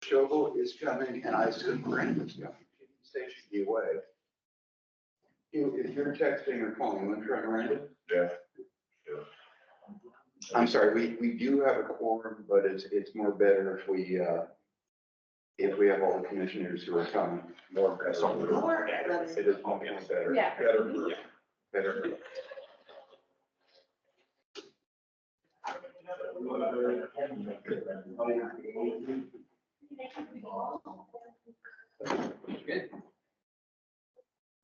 Shovel is coming, and I assume Brandon's coming. Station be away. If you're texting or calling, you want to try Miranda? Yeah. I'm sorry, we do have a quorum, but it's more better if we have all the commissioners who are coming. More better. It is more better. Yeah. Better.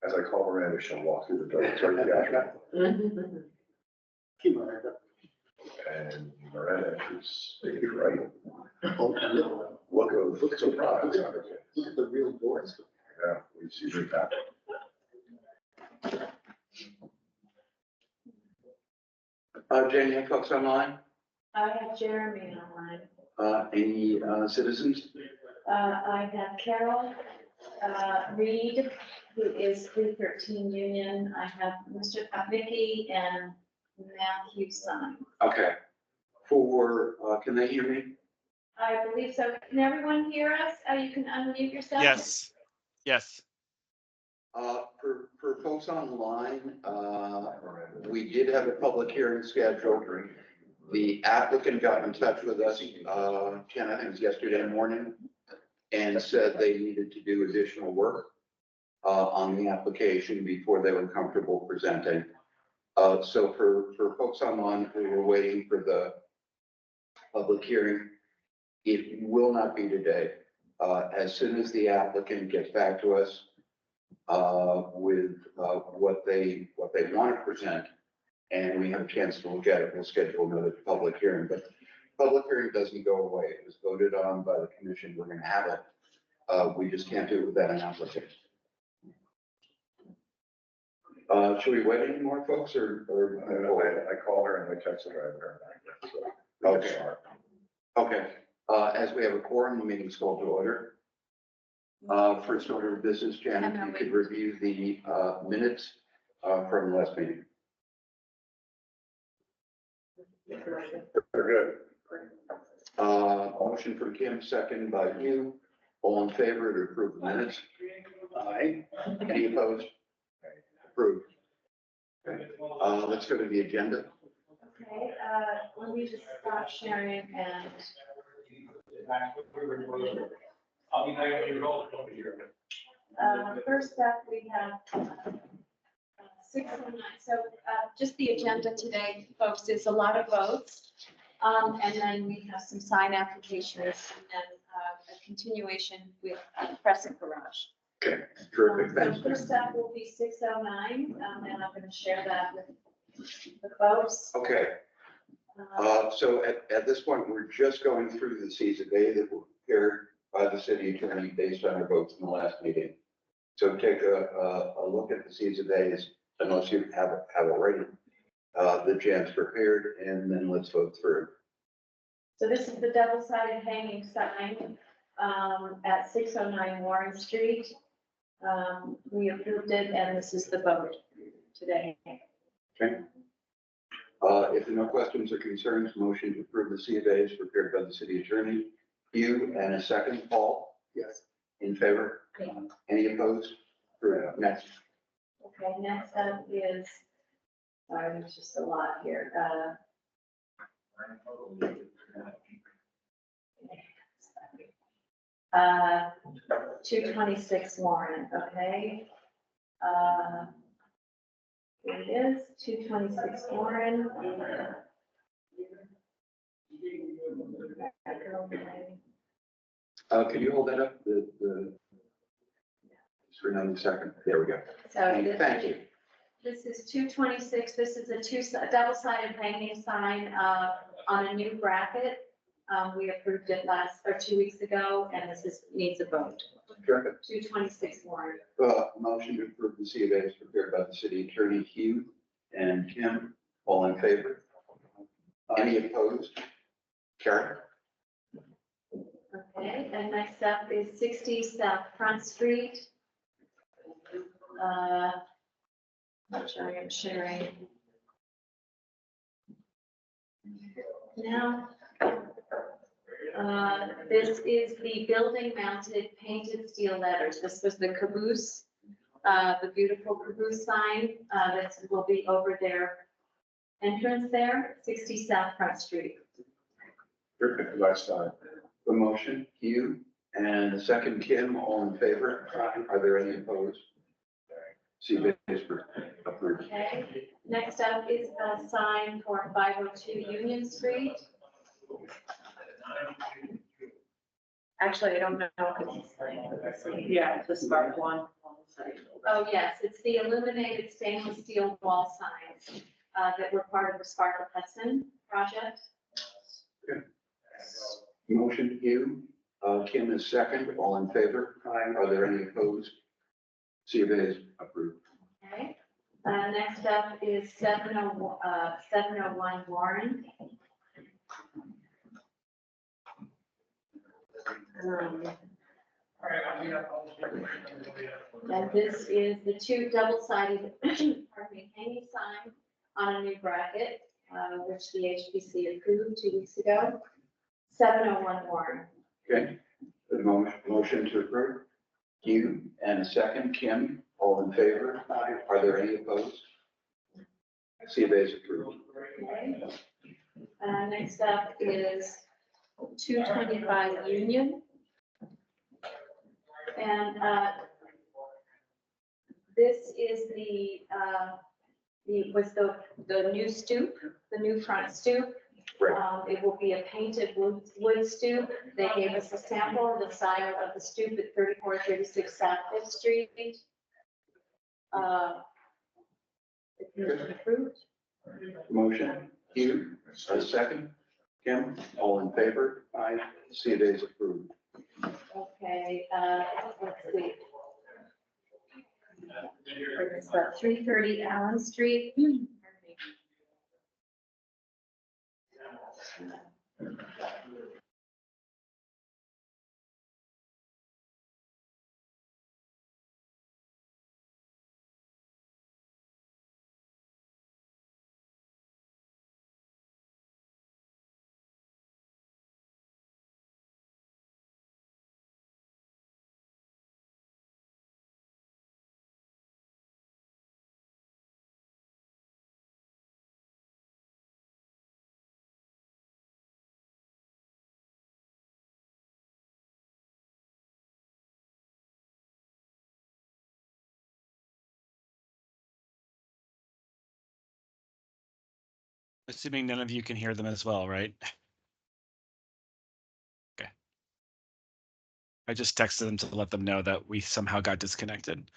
As I call Miranda, she'll walk through the door. Sorry, Joshua. And Miranda enters stage right. Look surprised. Look at the real doors. Yeah, we see her back. Jenny, any folks online? I have Jeremy online. Any citizens? I have Carol Reed, who is 313 Union. I have Mr. Vicky and Matthew Simon. Okay. Can they hear me? I believe so. Can everyone hear us? You can unmute yourself. Yes, yes. For folks online, we did have a public hearing scheduled. The applicant got in touch with us, Ken, I think it was yesterday morning, and said they needed to do additional work on the application before they were comfortable presenting. So for folks online who were waiting for the public hearing, it will not be today. As soon as the applicant gets back to us with what they want to present, and we have a chance to look at it, we'll schedule another public hearing. But public hearing doesn't go away. It was voted on by the commission. We're going to have it. We just can't do it without an applicant. Should we wait any more, folks, or? I called her and I texted her. Okay. Okay. As we have a quorum, the meeting's called to order. First order of business, Janet, you could review the minutes from the last meeting. They're good. Motion from Kim, second by you. All in favor to approve the minutes? Aye. Any opposed? Approved. Okay. Let's go to the agenda. Okay, let me just stop sharing and. First up, we have 609. So just the agenda today, folks, is a lot of votes. And then we have some sign applications and a continuation with Crescent Garage. Okay, terrific. So Thanks. first up will be 609, and I'm going to share that with the folks. Okay, so at this point, we're just going through the Cs of A that were prepared by the city attorney based on our votes in the last meeting. So take a look at the Cs of A's, unless you have already, that Jan's prepared, and then let's vote through. So this is the double-sided hanging sign at 609 Warren Street. We approved it, and this is the vote today. Okay. If there are no questions or concerns, motion to approve the C of A's prepared by the city attorney. You and a second, Paul? Yes. In favor? Okay. Any opposed? Approved. Next. Okay, next up is, sorry, there's just a lot here. 226 Warren, okay? Here it is, 226 Warren. Can you hold that up? Just for another second. There we go. So Thank you. this is 226, this is a double-sided hanging sign on a new bracket. We approved it 2 weeks ago, and needs a vote. Terrific. 226 Warren. Motion to approve the C of A's prepared by the city attorney, Hugh and Kim. All in favor? Any opposed? Karen? Okay, and next up is 60 South Front Street. Not sure I'm sharing. Now. This is the building mounted painted steel letters. This was the caboose, the beautiful caboose sign, that will be over their entrance there, 60 South Front Street. Perfect, last time. The motion, Hugh, and the second, Kim, all in favor? Are there any opposed? See, approved. Okay, next up is a sign for 502 Union Street. Actually, I don't know if it's, yeah, the smart one. Oh, yes, it's the illuminated stainless steel wall signs that were part of the Sparkle Hudson project. Motion, Hugh, Kim is second, all in favor? Are there any opposed? See, is approved. Okay, next up is 701 Warren. And this is the two double-sided, pardon me, hanging sign on a new bracket, which the HPC approved 2 weeks ago. 701 Warren. Okay, the motion to approve, Hugh, and a second, Kim, all in favor? Are there any opposed? See, is approved. Okay. Next up is 225 Union. And this is the new stoop, the new front stoop. Right. It will be a painted wood stoop. They gave us a sample of the style of the stoop at 3436 South Fifth Street. It's been approved. Motion, Hugh, a second, Kim, all in favor? Aye. See, is approved. Okay, let's see. It's 330 Allen Street. Assuming none of you can hear them as well, right? Okay. I just texted them to let them know that we somehow got disconnected.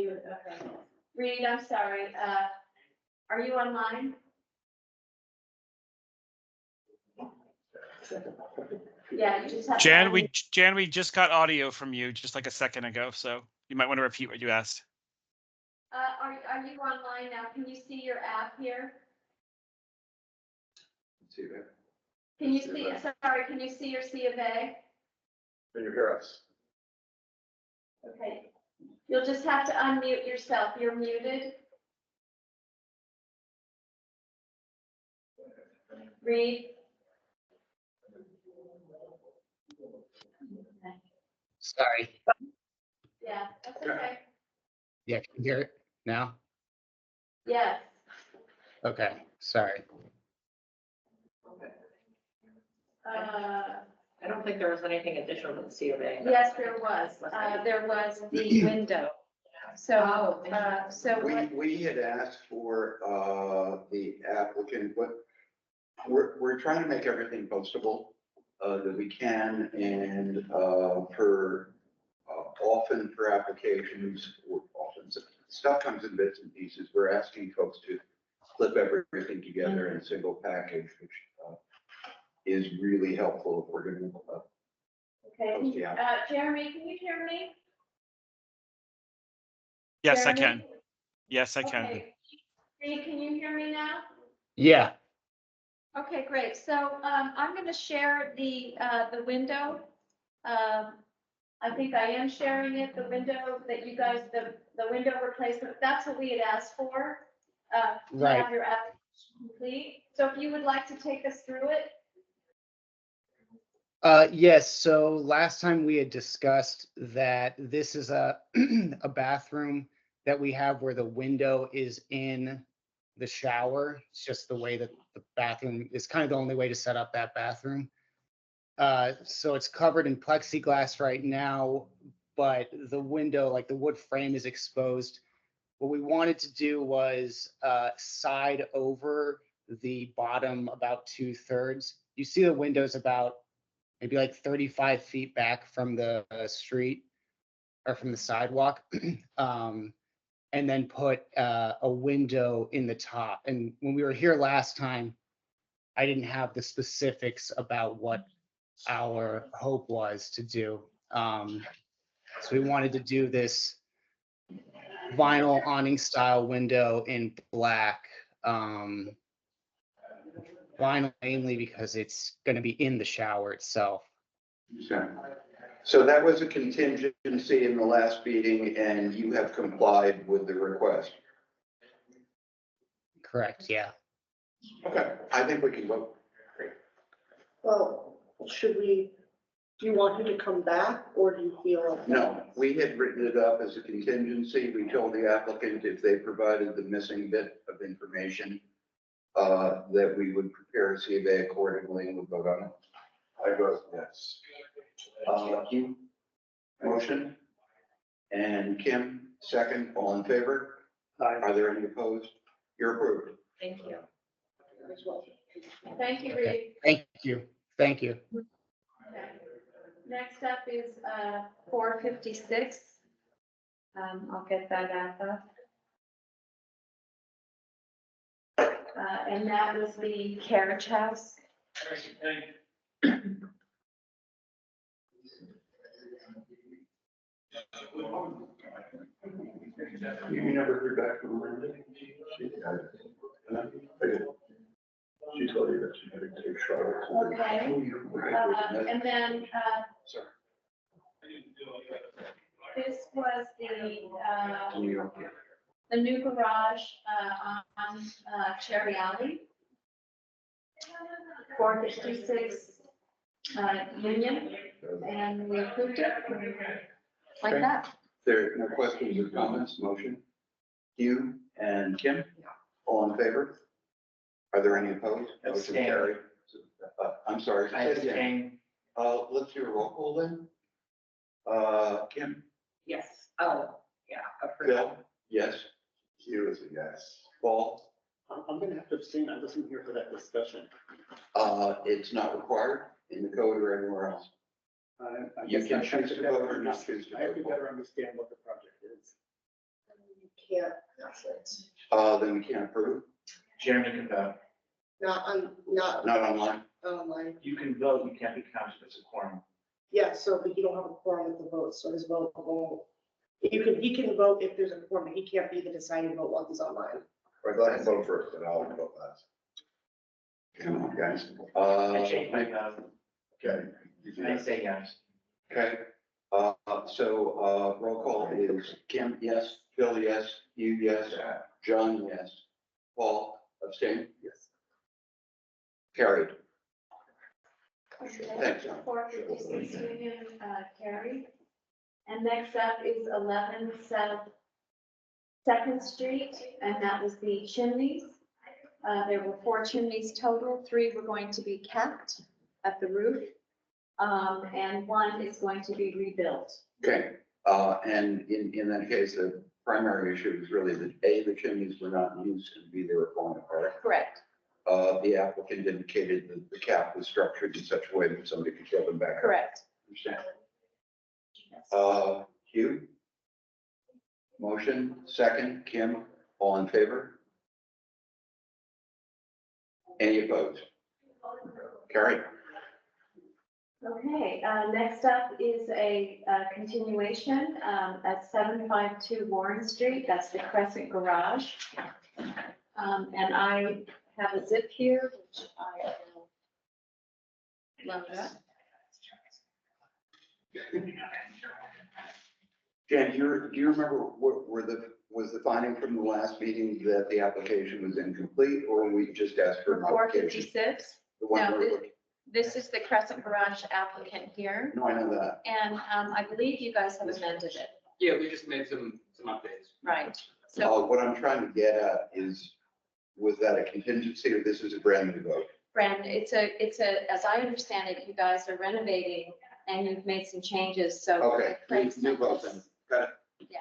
Okay. Reed, I'm sorry, are you online? Yeah, you just have. to unmute. Jan, we just got audio from you just like a second ago, so you might want to repeat what you asked. Are you online now? Can you see your app here? See that? Can you see, sorry, can you see your C of A? Can you hear us? Okay, you'll just have to unmute yourself. You're muted. Reed? Sorry. Yeah, that's okay. Yeah, can you hear it now? Yes. Okay, sorry. I don't think there was anything additional to the C of A. Yes, there was. There was the window. So, so what? We had asked for, the applicant, but we're trying to make everything postable, that we can, and, often for applications, or often, stuff comes in bits and pieces. We're asking folks to clip everything together in a single package, which, is really helpful if we're gonna, Okay, Yeah. Jeremy, can you hear me? Yes, I Jeremy? can. Yes, I can. Okay. Reed, can you hear me now? Yeah, Okay, great. So, I'm gonna share the window. I think I am sharing it, the window that you guys, the window replacement, that's what we had asked for. To Right. have your application complete. So if you would like to take us through it. yes, so last time we had discussed that this is a, a bathroom that we have where the window is in the shower. It's just the way that the bathroom is kind of the only way to set up that bathroom. So it's covered in plexiglass right now, but the window, like the wood frame, is exposed. What we wanted to do was side over the bottom about 2/3. You see the windows about maybe like 35 feet back from the street or from the sidewalk. And then put a window in the top. And when we were here last time, I didn't have the specifics about what our hope was to do. So we wanted to do this vinyl awning style window in black. Vinyl mainly because it's going to be in the shower itself. So that was a contingency in the last meeting, and you have complied with the request. Correct, yeah. Okay, I think we can vote. Well, should we, do you want him to come back or do you feel? No, we had written it up as a contingency. We told the applicant if they provided the missing bit of information, that we would prepare a CBA accordingly and would vote on it. I vote yes. Hugh, motion, and Kim, second, all in favor? Are there any opposed? You're approved. Thank you. Thank you, Reed. Thank you. Thank you. Okay. Next up is 456. I'll get that out. And that was the carriage house. You never heard back from Linda? She told you that she had to take Charlotte. Okay. And then Sorry. this was the new garage on Cherry Alley. 456 Union, and we approved it like that. There are no questions or comments, motion? Hugh and Kim, all in favor? Are there any opposed? Motion Abstain. carried. I'm sorry. I abstain. Let's do a roll call then. Kim, Yes. Oh, yeah. approved. Bill, yes. Hugh is a yes. Paul, I'm gonna have to abstain. I wasn't here for that discussion. it's not required in the code or anywhere else. You can choose to vote or not choose to I have to vote. better understand what the project is. can't pass it. Then we can't approve, Jeremy can vote. Not not online. online. You can vote, you can't be counted as a quorum. Yeah, so, but you don't have a quorum with the vote, so his vote won't. He can vote if there's a quorum, but he can't be the deciding vote while he's online. Right, let him vote first, and I'll vote last. Come on, guys. I changed my vote. Okay. I say yes. Okay, so, roll call is Kim, yes, Bill, yes, you, yes, John, yes, Paul, abstain, Yes. carried. Okay, Thanks. 456 Union, carried. And next up is 11 South Second Street, and that was the chimneys. There were 4 chimneys total, 3 were going to be kept at the roof, and 1 is going to be rebuilt. Okay, and in that case, the primary issue is really that A, the chimneys were not used, and B, they were falling apart. Correct. The applicant indicated that the cap was structured in such a way that somebody could throw them back. Correct. Understand? Hugh? Motion, second, Kim, all in favor? Any opposed? Carried. Okay, next up is a continuation at 752 Warren Street. That's the Crescent Garage. And I have a zip here, which I will load up. Jan, do you remember what was the finding from the last meeting that the application was incomplete, or we just asked for a modification? 456. The one No, where- This is the Crescent Garage applicant here. No, I know that. And I believe you guys have amended it. Yeah, we just made some updates. Right. So What I'm trying to get at is, was that a contingency or this is a brand new vote? Brandon, it's a, as I understand it, you guys are renovating and you've made some changes, so. Okay, new vote then. Got it. Yeah.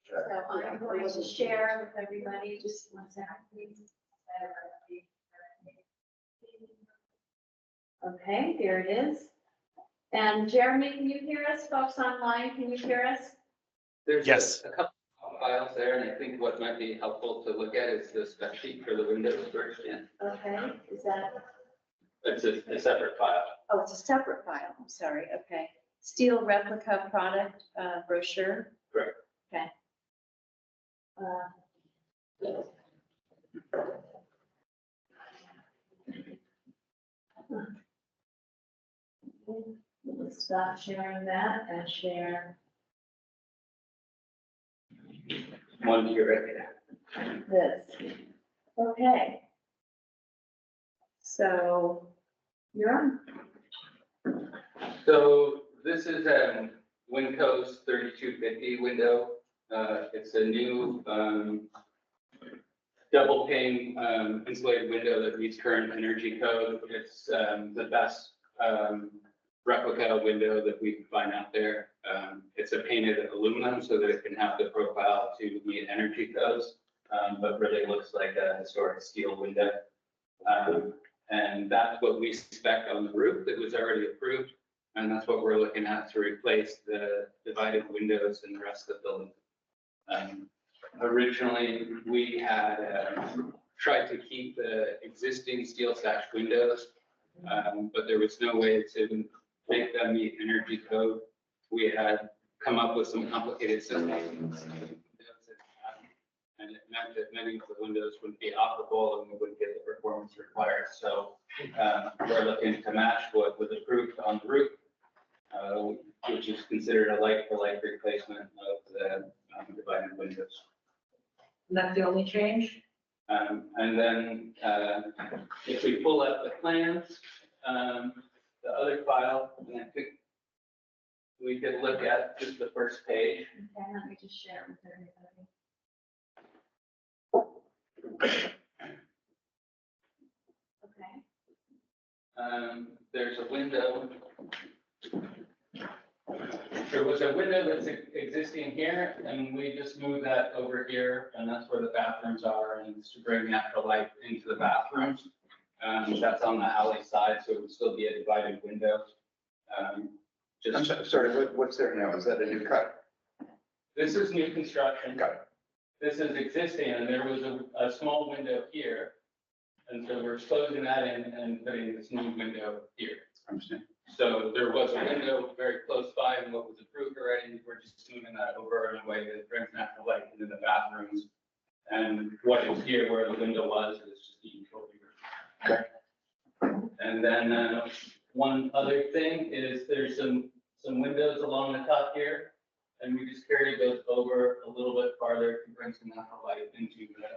So I'm going to share with everybody, just one second, please. Okay, there it is. And Jeremy, can you hear us? Folks online, can you hear us? There's Yes. a couple of files there, and I think what might be helpful to look at is the spec sheet for the windows first, and Okay, is that, it's a separate file. oh, it's a separate file, I'm sorry, okay. Steel replica product brochure. Correct. Okay. Let's stop sharing that and share One here, right there. this. Okay. So you're on. So this is Winco's 3250 window. It's a new double pane insulated window that meets current energy code. It's the best replica window that we can find out there. It's a painted aluminum so that it can have the profile to meet energy codes, but really looks like a historic steel window. And that's what we spec on the roof that was already approved. And that's what we're looking at to replace the divided windows in the rest of the building. Originally, we had tried to keep the existing steel sash windows, but there was no way to make them meet energy code. We had come up with some complicated systems. And it meant that many of the windows wouldn't be operable and we wouldn't get the performance required. So we're looking to match what was approved on the roof, which is considered a like-for-like replacement of the divided windows. And that's the only change? And then if we pull up the plans, the other file, and I think we could look at just the first page. Okay, let me just share it with everybody. Okay. There's a window. There was a window that's existing here, and we just moved that over here, and that's where the bathrooms are, and it's to bring natural light into the bathrooms. That's on the alley side, so it would still be a divided window. I'm Just, sorry, what's there now? Is that a new cut? this is new construction. Got it. this is existing, and there was a small window here. And so we're closing that in and putting this new window here. Understand. So there was a window very close by and what was approved already, we're just moving that over in a way that brings natural light into the bathrooms. And what is here where the window was is just being totally removed. Okay. And then one other thing is there's some windows along the top here. And we just carried those over a little bit farther to bring some natural light into the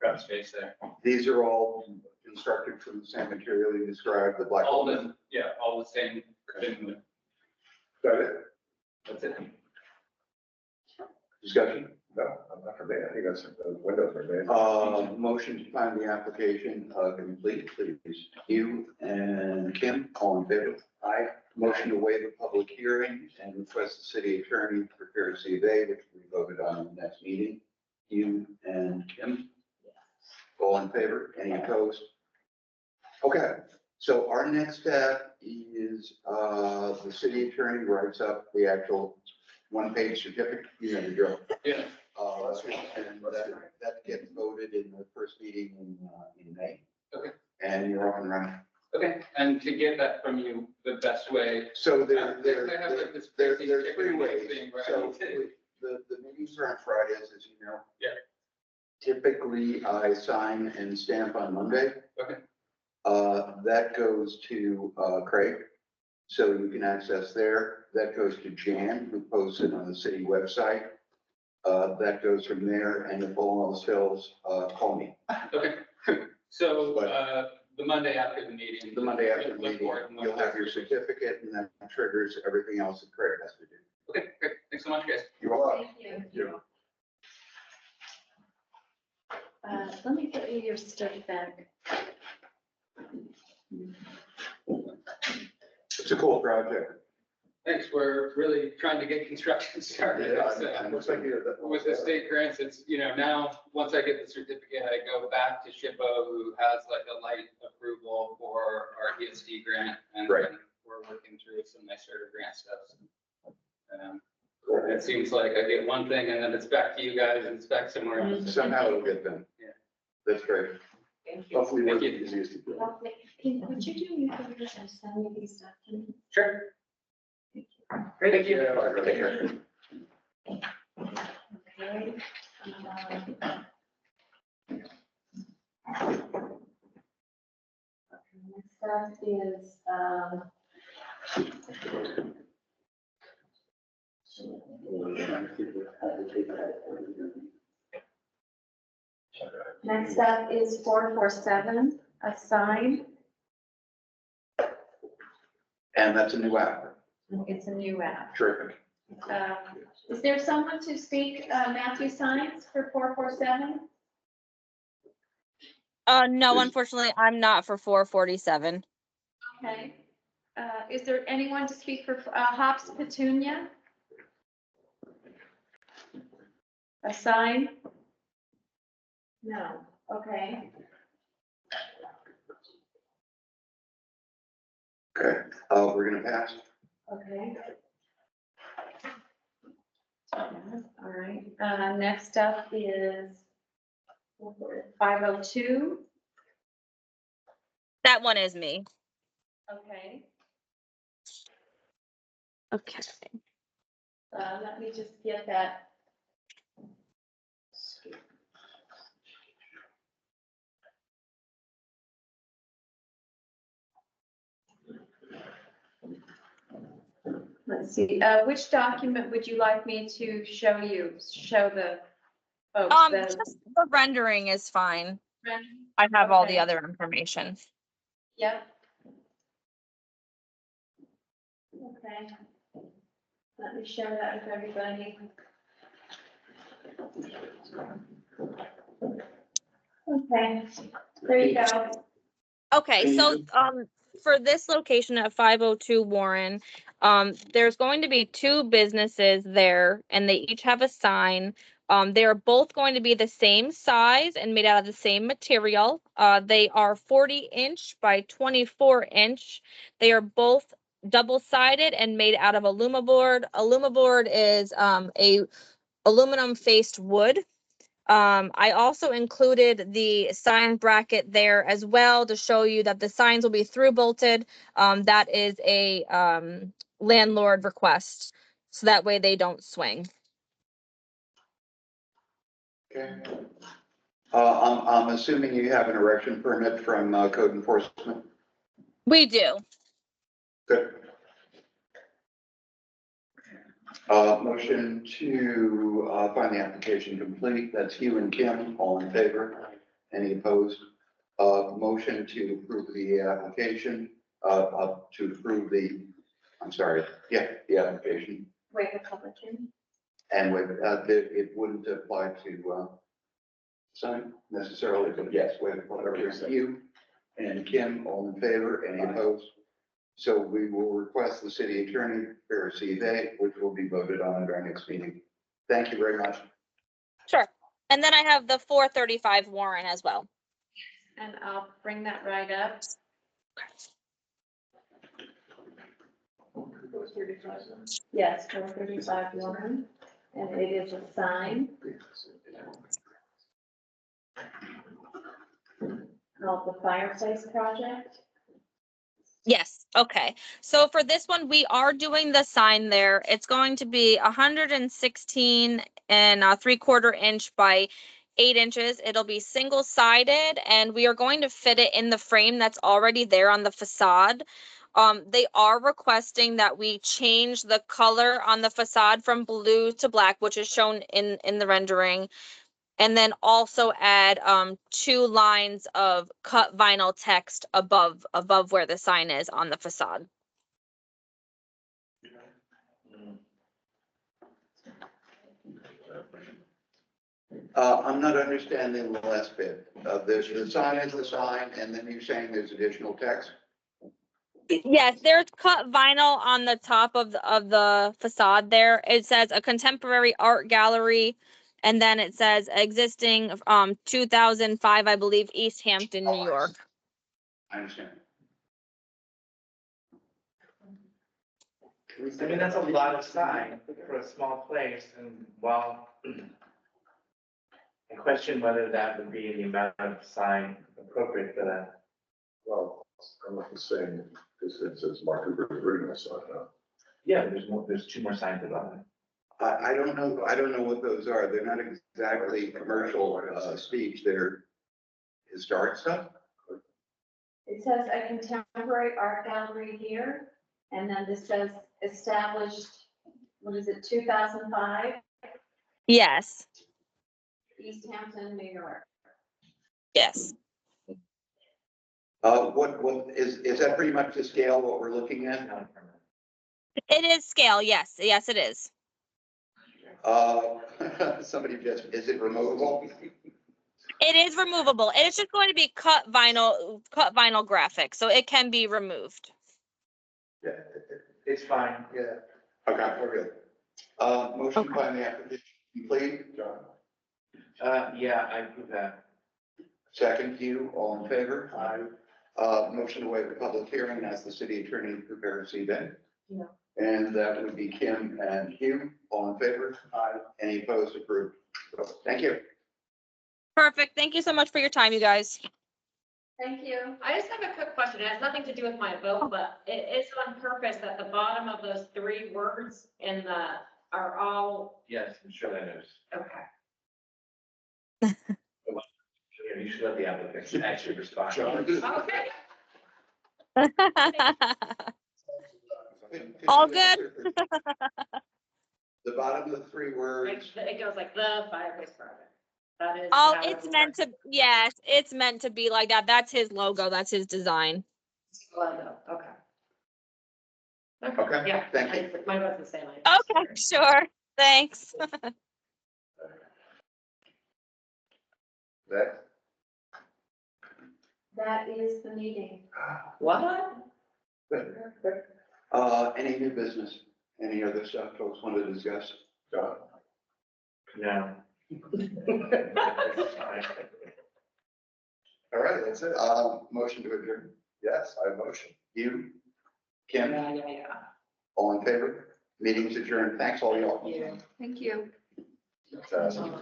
prep space there. These are all constructed from the same material you described, the black. All the, yeah, all the same. thing. Got it? That's it. Discussion? No, I'm not for me. I think that's, those windows are made. Motion to find the application complete, please. You and Kim, all in favor? Aye. Motion to waive the public hearing and request the city attorney to prepare a C of A, which we voted on in the next meeting. You and Kim? All in favor? Any opposed? Okay, so our next step is the city attorney writes up the actual one-page certificate, you know, the drill. Yeah. And that gets voted in the first meeting in May. Okay. And you're off and running. Okay, and to get that from you, the best way. So I have like this crazy there's chicken three ways. thing where I So need to- the meetings are on Fridays, as you know. Yeah. Typically, I sign and stamp on Monday. Okay. That goes to Craig, so you can access there. That goes to Jan, who posts it on the city website. That goes from there, and if all else fails, call me. Okay, so, But- the Monday after the meeting. The Monday after the look meeting, for it and you'll look have your certificate, and that triggers everything else that Craig has to do. Okay, great, thanks so much, guys. You're welcome. Thank you. Let me get you your stuff back. It's a cool project. Thanks, we're really trying to get construction started. It's, Looks like you're. With the state grants, it's, you know, now, once I get the certificate, I go back to SHPO, who has like a light approval for our ESD grant. And Right. then we're working through some nicer grant stuff. It seems like I get one thing and then it's back to you guys and it's back somewhere else. Somehow it'll get done. Yeah. That's great. Thank you. Hopefully we're the Thank you. easiest to do. Would you do me a favor and send me these documents? Sure. Great. Thank you. Take care. Okay. Next up is, next up is 447, a sign. And that's a new app. It's a new app. Terrific. Is there someone to speak, Matthew Signs for 447? No, Is- unfortunately, I'm not for 447. Okay. Is there anyone to speak for Hops Petunia? A sign? No, okay. Okay, we're gonna pass. Okay. All right, next up is 502. That one is me. Okay, Okay. let me just get that. Let's see, which document would you like me to show you, show the folks? Just the rendering is fine. Ren- I have all the Okay. other information. Yep. Okay. Let me share that with everybody. Okay, there you go. Okay, so, for this location at 502 Warren, there's going to be two businesses there and they each have a sign. They are both going to be the same size and made out of the same material. They are 40-inch by 24-inch. They are both double-sided and made out of Alumaboard. Alumaboard is, a aluminum faced wood. I also included the sign bracket there as well to show you that the signs will be through bolted. That is a landlord request, so that way they don't swing. Okay. I'm assuming you have an erection permit from code enforcement? We do. Good. Motion to find the application complete. That's Hugh and Kim. All in favor? Any opposed? Motion to approve the application, to approve the, I'm sorry, yeah, the application. Wait, a public hearing? And with, it wouldn't apply to sign necessarily, but yes, with whatever you and Kim, all in favor, any opposed? So we will request the city attorney prepare a CVA, which will be voted on at our next meeting. Thank you very much. Sure. And then I have the 435 Warren as well. And I'll bring that right up. Yes, 435 Warren, and it is a sign called the Fireplace Project. Yes, okay. So for this one, we are doing the sign there. It's going to be 116 and 3/4 inch by 8 inches. It'll be single sided, and we are going to fit it in the frame that's already there on the facade. They are requesting that we change the color on the facade from blue to black, which is shown in the rendering. And then also add 2 lines of cut vinyl text above where the sign is on the facade. I'm not understanding the last bit. The sign is the sign, and then you're saying there's additional text? Yes, there's cut vinyl on the top of the facade there. It says a contemporary art gallery, and then it says existing 2005, I believe, East Hampton, New York. I understand. I mean, that's a lot of sign for a small place, and well, I question whether that would be the amount of sign appropriate for that. Well, I'm not saying this is Market River, so I know. Yeah, there's 2 more signs above it. I don't know what those are. They're not exactly commercial speech. They're historic stuff. It says a contemporary art gallery here, and then this says established, what is it, 2005, Yes, East Hampton, New York. yes. What is that pretty much the scale what we're looking at? It is scale, yes, yes, it is. Somebody just, is it removable? It is removable. It's just going to be cut vinyl graphic, so it can be removed. Yeah, it's fine. Yeah. Okay, we're good. Motion by the application complete, John. Yeah, I approve that. Second, you, all in favor? Aye. Motion to waive the public hearing, ask the city attorney to prepare a CVA. Yeah. And that would be Kim and Hugh, all in favor? Aye. Any opposed, approved. Thank you. Perfect. Thank you so much for your time, you guys. Thank you. I just have a quick question. It has nothing to do with my vote, but it is on purpose that the bottom of those 3 words in the are all, Yes, I'm sure that is. okay. Yeah, you should let the applicant actually respond. Okay. All good? The bottom of the 3 words. It goes like the fireplace project. That is. Oh, how it's meant to, yes, it's meant to be like that. That's his logo. That's his design. Logo, okay. Okay, Yeah. thank you. Mine was the same. Okay, sure. Thanks. That, That is the meeting. What? Any new business? Any other stuff folks want to discuss? John, No. all right, that's it. Motion to adjourn. Yes, I motion. You, Kim, Yeah. all in favor? Meeting's adjourned. Thanks all y'all. Thank you. Fantastic.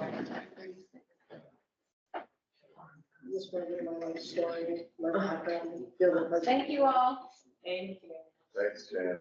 This might be my life story, my background, feel that. Thank you all. Thank you. Thanks, Jan.